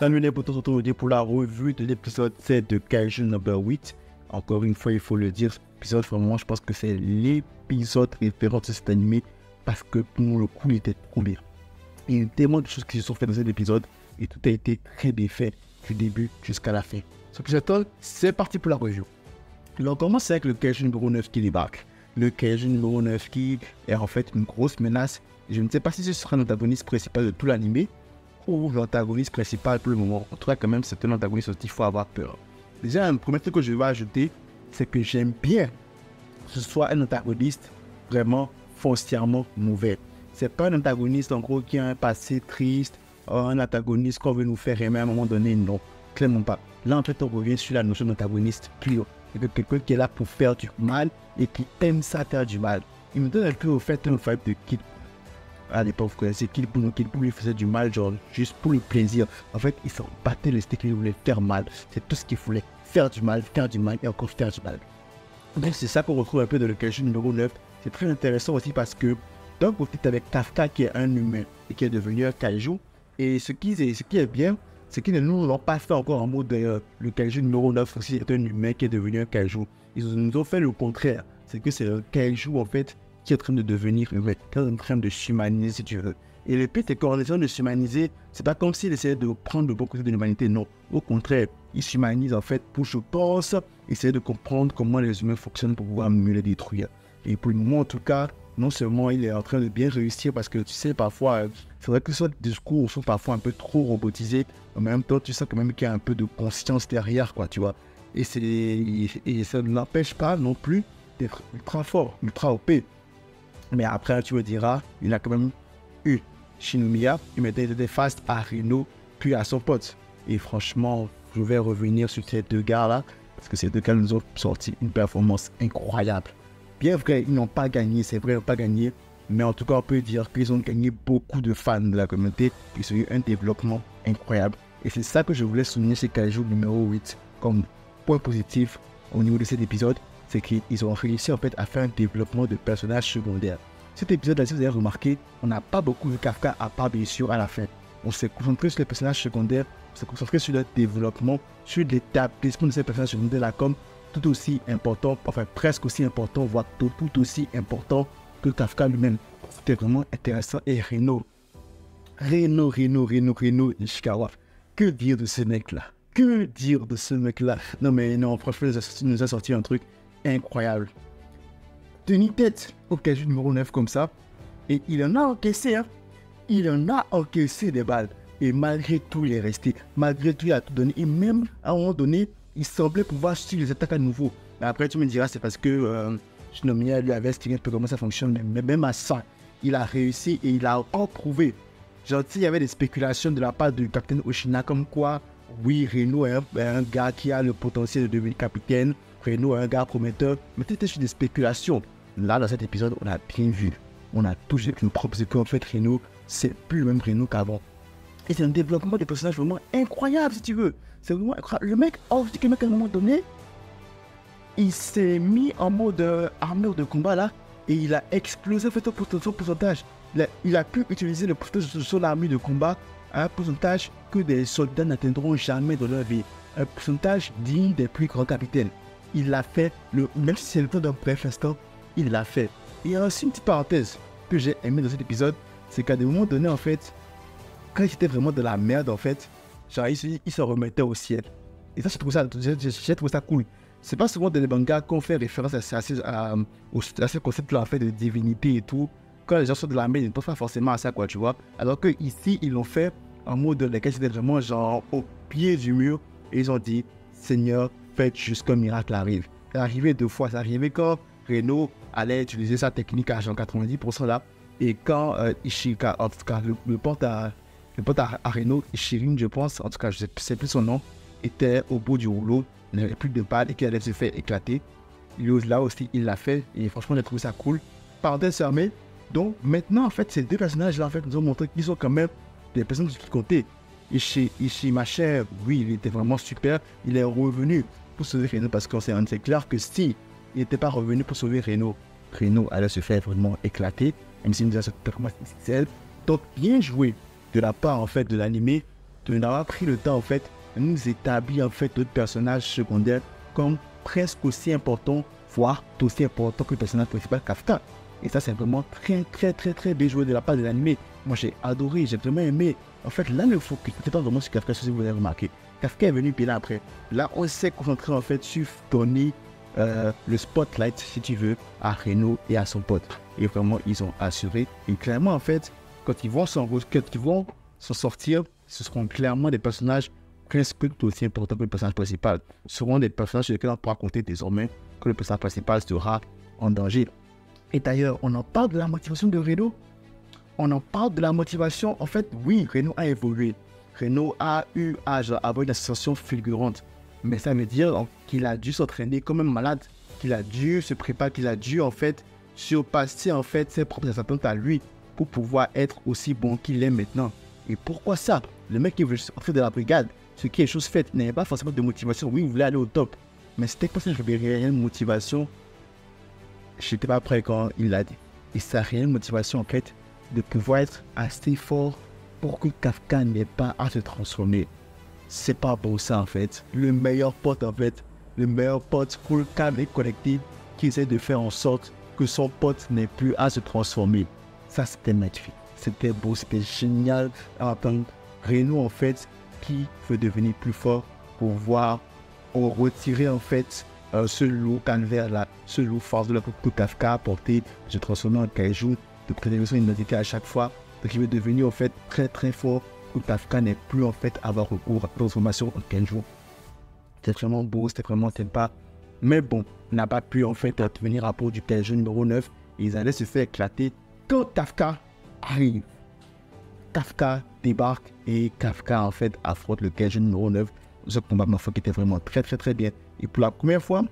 Salut les potos, aujourd'hui pour la revue de l'épisode 7 de Kaiju number 8. Encore une fois, il faut le dire, cet épisode, vraiment, je pense que c'est l'épisode référent de cet animé parce que pour le coup, il était trop bien. Il y a tellement de choses qui se sont faites dans cet épisode et tout a été très bien fait du début jusqu'à la fin. Ce que j'attends, c'est parti pour la review. Alors, on commence avec le Kaiju numéro 9 qui débarque. Le Kaiju numéro 9 qui est en fait une grosse menace. Je ne sais pas si ce sera l'antagoniste principal de tout l'animé ou l'antagoniste principal pour le moment. En tout cas, quand même, c'est un antagoniste dont il faut avoir peur. Déjà, un premier truc que je vais ajouter, c'est que j'aime bien que ce soit un antagoniste vraiment foncièrement mauvais. C'est pas un antagoniste, en gros, qui a un passé triste, un antagoniste qu'on veut nous faire aimer à un moment donné. Non, clairement pas. Là, en fait, on revient sur la notion d'antagoniste pure. C'est quelqu'un qui est là pour faire du mal et qui aime ça faire du mal. Il me donne un peu au fait un vibe de Kid. À l'époque, vous connaissez Kid Buu. Kid Buu lui faisait du mal, genre juste pour le plaisir. En fait, il s'en battait le steak, il voulait faire mal. C'est tout ce qu'il voulait. Faire du mal et encore faire du mal. Donc c'est ça qu'on retrouve un peu dans le Kaiju numéro 9. C'est très intéressant aussi parce que d'un côté, tu avec Kafka qui est un humain et qui est devenu un Kaiju. Et ce qui est bien, c'est qu'ils ne nous l'ont pas fait encore en mode le Kaiju numéro 9 aussi est un humain qui est devenu un Kaiju. Ils nous ont fait le contraire. C'est que c'est un Kaiju en fait qui est en train de devenir humain, qui est en train de s'humaniser si tu veux. Et le pire c'est qu'en essayant de s'humaniser, c'est pas comme s'il essayait de prendre le bon côté de l'humanité, non. Au contraire, il s'humanise en fait pour, je pense, essayer de comprendre comment les humains fonctionnent pour pouvoir mieux les détruire. Et pour le moment en tout cas, non seulement il est en train de bien réussir parce que tu sais parfois, c'est vrai que ce discours sont parfois un peu trop robotisés, en même temps tu sens quand même qu'il y a un peu de conscience derrière quoi, tu vois. Et ça ne l'empêche pas non plus d'être ultra fort, ultra OP. Mais après tu me diras, il a quand même eu Shinomiya, il mettait des face à Reno puis à son pote. Et franchement, je vais revenir sur ces deux gars-là, parce que ces deux gars nous ont sorti une performance incroyable. Bien vrai, ils n'ont pas gagné, c'est vrai, ils n'ont pas gagné, mais en tout cas, on peut dire qu'ils ont gagné beaucoup de fans de la communauté, ils ont eu un développement incroyable. Et c'est ça que je voulais souligner chez Kaiju numéro 8 comme point positif au niveau de cet épisode, c'est qu'ils ont réussi en fait à faire un développement de personnages secondaires. Cet épisode-là, si vous avez remarqué, on n'a pas beaucoup de Kafka à part bien sûr à la fin. On s'est concentré sur les personnages secondaires, on s'est concentré sur leur développement, sur l'établissement de ces personnages secondaires-là comme tout aussi important, enfin presque aussi important, voire tout aussi important que Kafka lui-même. C'était vraiment intéressant. Et Reno Ishikawa, que dire de ce mec-là? Que dire de ce mec-là? Non mais non, franchement, il nous a sorti un truc incroyable. Tenez tête au Kaiju numéro 9 comme ça, et il en a encaissé, hein. Il en a encaissé des balles. Et malgré tout, il est resté. Malgré tout, il a tout donné. Et même, à un moment donné, il semblait pouvoir suivre les attaques à nouveau. Mais après, tu me diras, c'est parce que Shinomiya lui avait expliqué un peu comment ça fonctionne. Mais même à ça, il a réussi et il a encore prouvé. Genre, il y avait des spéculations de la part du capitaine Oshina comme quoi, oui, Reno est un gars qui a le potentiel de devenir capitaine. Reno est un gars prometteur. Mais c'était sur des spéculations. Là, dans cet épisode, on a bien vu. On a toujours avec nos propres yeux qu'en fait, Reno, c'est plus le même Reno qu'avant. Et c'est un développement des personnages vraiment incroyable, si tu veux. C'est vraiment incroyable. Le mec, à un moment donné, il s'est mis en mode armure de combat là, et il a explosé en fait son pourcentage. Il a pu utiliser le pourcentage de son armure de combat à un pourcentage que des soldats n'atteindront jamais dans leur vie. Un pourcentage digne des plus grands capitaines. Il l'a fait, même si c'est le temps d'un bref instant, il l'a fait. Et il y a aussi une petite parenthèse que j'ai aimé dans cet épisode, c'est qu'à des moments donnés en fait, quand il était vraiment de la merde en fait, genre il se remettait au ciel. Et ça, j'ai trouvé ça cool. C'est pas souvent dans les mangas qu'on fait référence à ce concept-là en fait de divinité et tout. Quand les gens sont de la merde, ils ne pensent pas forcément à ça quoi, tu vois. Alors que ici, ils l'ont fait en mode de lesquels c'était vraiment genre au pied du mur. Et ils ont dit, Seigneur, faites juste qu'un miracle arrive. C'est arrivé 2 fois. C'est arrivé quand Reno allait utiliser sa technique à genre 90% là. Et quand Ishika, en tout cas, le porte à Reno, Ishirin, je pense, en tout cas, je ne sais plus son nom, était au bout du rouleau, il n'avait plus de balles et qu'il allait se faire éclater. Là aussi, il l'a fait et franchement, j'ai trouvé ça cool. Parenthèse fermée. Donc maintenant, en fait, ces deux personnages-là, en fait, nous ont montré qu'ils sont quand même des personnes qui comptaient. Ishimacher, oui, il était vraiment super. Il est revenu pour sauver Reno parce qu'on c'est clair que si il n'était pas revenu pour sauver Reno allait se faire vraiment éclater. Même s'il nous a cette performance XXL. Donc bien joué de la part en fait de l'animé de n'avoir pris le temps en fait de nous établir en fait d'autres personnages secondaires comme presque aussi importants, voire aussi importants que le personnage principal Kafka. Et ça, c'est vraiment très bien joué de la part de l'anime. Moi, j'ai adoré, j'ai vraiment aimé. En fait, là, le focus était vraiment sur Kafka, si vous avez remarqué. Kafka est venu, puis là, après. Là, on s'est concentré, en fait, sur donner le spotlight, si tu veux, à Reno et à son pote. Et vraiment, ils ont assuré. Et clairement, en fait, quand ils vont s'en sortir, ce seront clairement des personnages presque tout aussi importants que le personnage principal. Ce seront des personnages sur lesquels on pourra compter désormais que le personnage principal sera en danger. Et d'ailleurs, on en parle de la motivation de Reno. On en parle de la motivation. En fait, oui, Reno a évolué. Reno a eu à avoir une association fulgurante. Mais ça veut dire qu'il a dû s'entraîner comme un malade. Qu'il a dû se préparer, qu'il a dû en fait surpasser en fait ses propres attentes à lui pour pouvoir être aussi bon qu'il est maintenant. Et pourquoi ça? Le mec qui veut entrer dans la brigade, ce qui est chose faite, il n'avait pas forcément de motivation. Oui, il voulait aller au top. Mais c'était pas ça, j'avais réelle motivation. Je n'étais pas prêt quand il l'a dit. Et sa réelle motivation, en fait, de pouvoir être assez fort pour que Kafka n'ait pas à se transformer. C'est pas beau ça, en fait. Le meilleur pote, en fait, le meilleur pote full calme et collectif qui essaie de faire en sorte que son pote n'ait plus à se transformer. Ça, c'était magnifique. C'était beau, c'était génial. Reno, en fait, qui veut devenir plus fort pour voir retirer, en fait, ce lourd calvaire là, ce lourd force de la que Kafka a porté, se transformer en kaiju, de préserver son identité à chaque fois. Donc il veut devenir en fait très fort, que Kafka n'ait plus en fait avoir recours à la transformation en kaiju. C'était vraiment beau, c'était vraiment sympa. Mais bon, il n'a pas pu en fait devenir à peau du kaiju numéro 9. Et ils allaient se faire éclater quand Kafka arrive. Kafka débarque et Kafka en fait affronte le kaiju numéro 9. Ce combat qui était vraiment très bien. Et pour la première fois,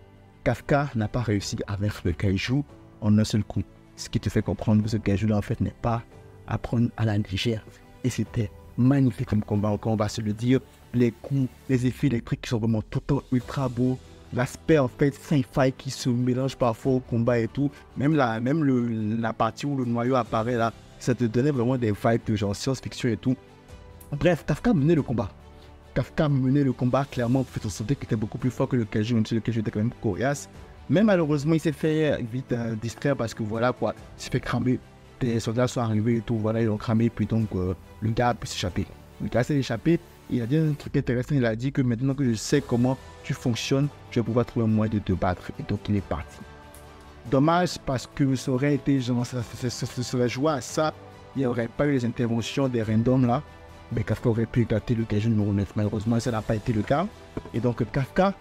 Kafka n'a pas réussi à vaincre le kaiju en un seul coup. Ce qui te fait comprendre que ce kaiju là en fait n'est pas à prendre à la légère. Et c'était magnifique comme combat, encore on va se le dire. Les coups, les effets électriques qui sont vraiment tout le temps ultra beaux. L'aspect en fait sci-fi qui se mélange parfois au combat et tout. Même la partie où le noyau apparaît là, ça te donnait vraiment des vibes de genre science-fiction et tout. Bref, Kafka menait le combat. Clairement, on sentait qu'il était beaucoup plus fort que le kaiju, même si le kaiju était quand même coriace. Mais malheureusement, il s'est fait vite distraire parce que voilà quoi, il s'est fait cramer. Les soldats sont arrivés et tout, voilà, ils l'ont cramé, puis donc le gars a pu s'échapper. Le gars s'est échappé, il a dit un truc intéressant, il a dit que maintenant que je sais comment tu fonctionnes, je vais pouvoir trouver un moyen de te battre. Et donc il est parti. Dommage parce que ça aurait été, genre, ça serait joué à ça, il n'y aurait pas eu les interventions des randoms là. Mais Kafka aurait pu éclater le kaiju numéro 9. Malheureusement, ça n'a pas été le cas. Et donc, Kafka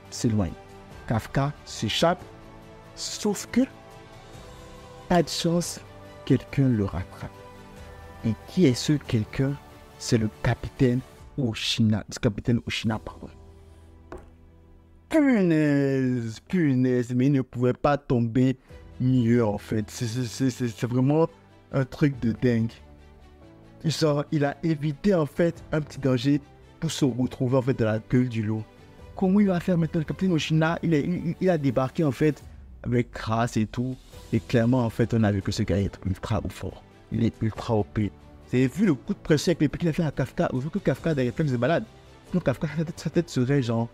s'éloigne. Kafka s'échappe. Sauf que, pas de chance, quelqu'un le rattrape. Et qui est ce quelqu'un? C'est le capitaine Oshina. Pardon. Punaise, mais il ne pouvait pas tomber mieux en fait. C'est vraiment un truc de dingue. Il a évité en fait un petit danger pour se retrouver en fait dans la gueule du lot. Comment il va faire maintenant? Le capitaine Oshina, il a débarqué en fait avec grâce et tout. Et clairement en fait on a vu que ce gars est ultra fort. Il est ultra OP. Vous avez vu le coup de pression avec l'épée qu'il a fait à Kafka. Vous avez vu que Kafka a des réflexes de malade. Donc Kafka, sa tête serait genre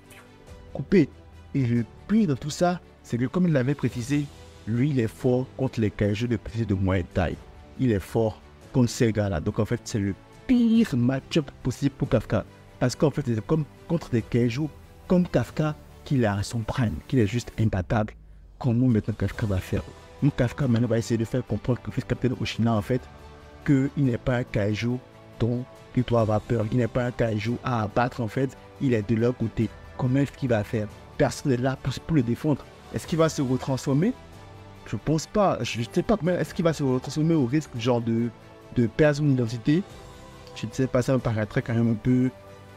coupée. Et le pire de tout ça, c'est que comme il l'avait précisé, lui il est fort contre les kaiju de petite de moyenne taille. Il est fort contre ces gars-là. Donc en fait, c'est le pire match-up possible pour Kafka. Parce qu'en fait, c'est comme contre des kaiju, comme Kafka, qu'il a son prime, qu'il est juste imbattable. Comment maintenant Kafka va faire? Donc Kafka maintenant va essayer de faire comprendre que le capitaine Oshina, en fait, qu'il n'est pas un kaiju dont il doit avoir peur, qu'il n'est pas un kaiju à abattre, en fait, il est de leur côté. Comment est-ce qu'il va faire? Personne n'est là pour le défendre. Est-ce qu'il va se retransformer? Je pense pas. Je ne sais pas. Mais est-ce qu'il va se retransformer au risque genre de perdre son identité? Je ne sais pas. Ça me paraîtrait quand même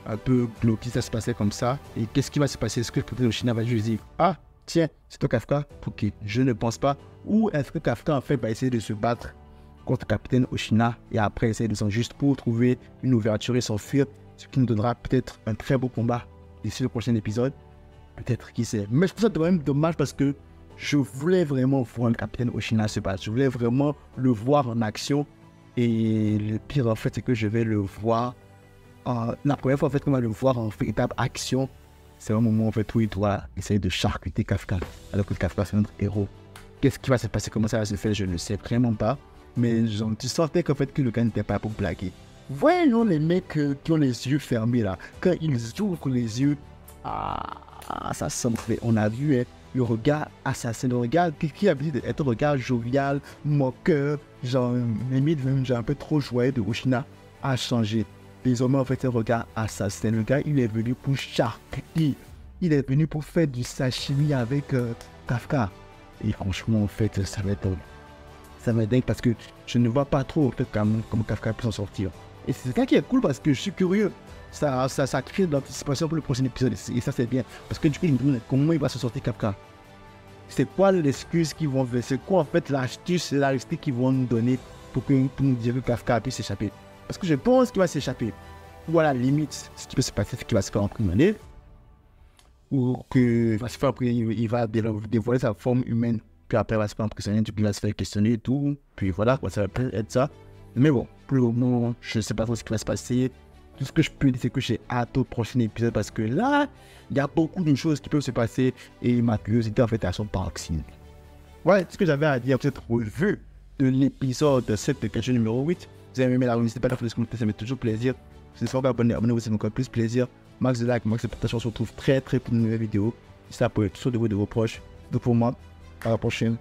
un peu glauque si ça se passait comme ça. Et qu'est-ce qui va se passer? Est-ce que le capitaine Oshina va juste dire ah tiens, c'est toi Kafka? Ok, je ne pense pas. Ou est-ce que Kafka en fait va essayer de se battre contre le capitaine Oshina et après essayer de s'en juste pour trouver une ouverture et s'enfuir, ce qui nous donnera peut-être un très beau combat d'ici le prochain épisode. Peut-être, qui sait. Mais je trouve ça quand même dommage parce que je voulais vraiment voir le capitaine Oshina se battre. Je voulais vraiment le voir en action. Et le pire en fait, c'est que je vais le voir La première fois en fait qu'on va le voir en véritable action, c'est un moment en fait où il doit essayer de charcuter Kafka, alors que Kafka c'est notre héros. Qu'est-ce qui va se passer, comment ça va se faire, je ne sais vraiment pas. Mais genre, tu sentais qu'en fait que le gars n'était pas pour blaguer. Voyons les mecs qui ont les yeux fermés là. Quand ils ouvrent les yeux, ça sent fait. On a vu le regard assassin, le regard qui a l'habitude d'être un regard jovial, moqueur, genre limite même genre un peu trop joyeux de Ushina, a changé. Désormais en fait un regard assassin. Le gars il est venu pour charcuter. Il est venu pour faire du sashimi avec Kafka. Et franchement en fait ça va être dingue parce que je ne vois pas trop en fait comment Kafka peut s'en sortir. Et c'est ça qui est cool parce que je suis curieux. Ça crée de l'anticipation pour le prochain épisode. Et ça c'est bien. Parce que du coup, comment il va se sortir Kafka? C'est quoi l'excuse qu'ils vont faire? C'est quoi en fait l'astuce, l'astuce qu'ils vont nous donner pour nous dire que Kafka puisse s'échapper? Parce que je pense qu'il va s'échapper. Ou à la limite, ce qui peut se passer, c'est qu'il va se faire emprisonner. Ou qu'il va se faire emprisonner, il va dévoiler sa forme humaine. Puis après, il va se faire emprisonner, puis il va se faire questionner et tout. Puis voilà, ça va peut-être être ça. Mais bon, pour le moment, je ne sais pas trop ce qui va se passer. Tout ce que je peux dire, c'est que j'ai hâte au prochain épisode parce que là, il y a beaucoup de choses qui peuvent se passer et ma curiosité en fait à son paroxysme. Voilà ce que j'avais à dire pour cette revue de l'épisode 7 de Kaiju numéro 8. Vous avez aimé la revue, n'hésitez pas à faire des commentaires, ça me fait toujours plaisir. Si vous êtes abonnez-vous, c'est encore plus plaisir. Max de like, max de partage, on se retrouve très pour une nouvelle vidéo. Si ça peut être soit de vous et de vos proches. Donc pour moi, à la prochaine.